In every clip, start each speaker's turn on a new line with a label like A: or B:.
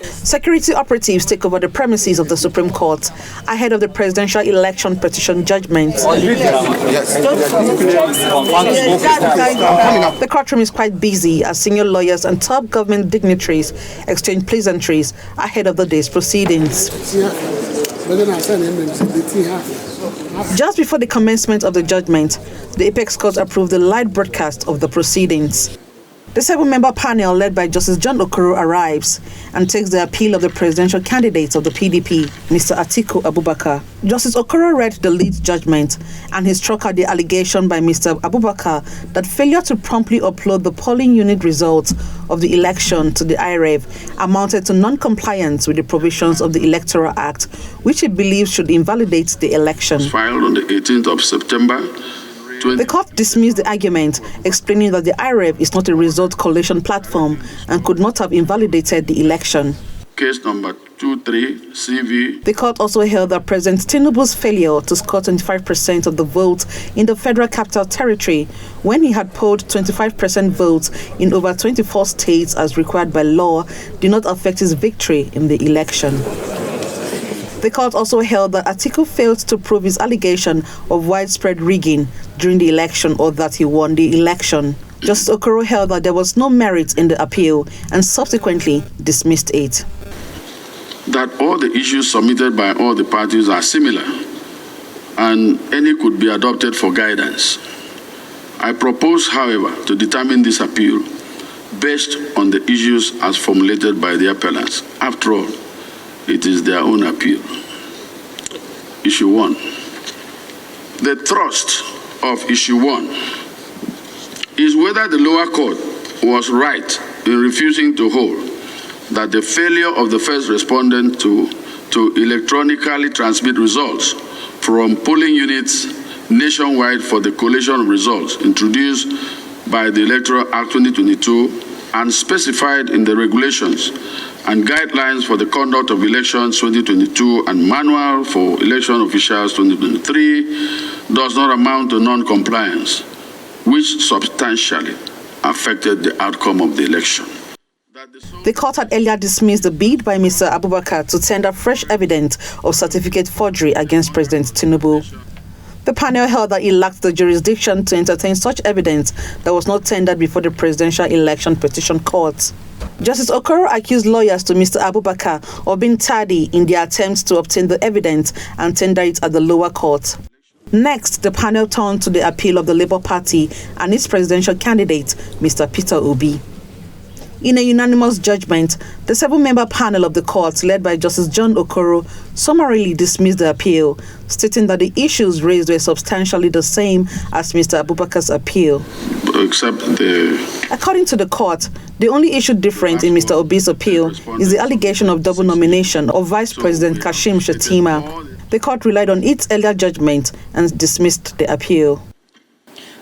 A: Security operatives take over the premises of the Supreme Court ahead of the presidential election petition judgment. The courtroom is quite busy as senior lawyers and top government dignitaries exchange pleasantries ahead of the day's proceedings. Just before the commencement of the judgment, the Apex Court approved the live broadcast of the proceedings. The 7-member panel led by Justice John Okoro arrives and takes the appeal of the presidential candidate of the PDP, Mr. Atiku Abubakar. Justice Okoro read the lead judgment and he struck out the allegation by Mr. Abubakar that failure to promptly upload the polling unit results of the election to the IREV amounted to non-compliance with the provisions of the Electoral Act, which he believes should invalidate the election.
B: Filed on the 18th of September.
A: The court dismissed the argument, explaining that the IREV is not a result collation platform and could not have invalidated the election.
B: Case number 23 CV.
A: The court also held that President Tinubu's failure to score 25% of the votes in the Federal Capital Territory when he had polled 25% votes in over 24 states as required by law did not affect his victory in the election. The court also held that Atiku failed to prove his allegation of widespread rigging during the election or that he won the election. Justice Okoro held that there was no merit in the appeal and subsequently dismissed it.
B: That all the issues submitted by all the parties are similar and any could be adopted for guidance. I propose, however, to determine this appeal based on the issues as formulated by the appellants. After all, it is their own appeal. Issue 1. The thrust of Issue 1 is whether the lower court was right in refusing to hold that the failure of the first respondent to electronically transmit results from polling units nationwide for the collation of results introduced by the Electoral Act 2022 and specified in the regulations and guidelines for the conduct of elections 2022 and manual for election officials 2023 does not amount to non-compliance, which substantially affected the outcome of the election.
A: The court had earlier dismissed the bid by Mr. Abubakar to tender fresh evidence of certificate forgery against President Tinubu. The panel held that it lacked the jurisdiction to entertain such evidence that was not tendered before the presidential election petition court. Justice Okoro accused lawyers to Mr. Abubakar of being tardy in their attempts to obtain the evidence and tender it at the lower court. Next, the panel turned to the appeal of the Labour Party and its presidential candidate, Mr. Peter Obi. In a unanimous judgment, the 7-member panel of the court, led by Justice John Okoro, summarily dismissed the appeal, stating that the issues raised were substantially the same as Mr. Abubakar's appeal. According to the court, the only issue different in Mr. Obi's appeal is the allegation of double nomination of Vice President Kashim Shettima. The court relied on its earlier judgment and dismissed the appeal.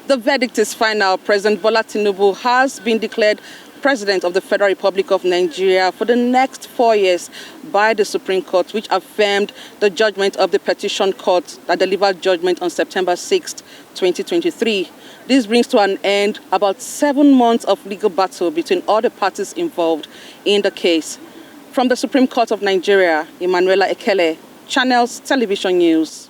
A: The verdict is final. President Bola Tinubu has been declared President of the Federal Republic of Nigeria for the next 4 years by the Supreme Court, which affirmed the judgment of the petition court that delivered judgment on September 6, 2023. This brings to an end about 7 months of legal battle between all the parties involved in the case. From the Supreme Court of Nigeria, Emanuela Ekele, Channels Television News.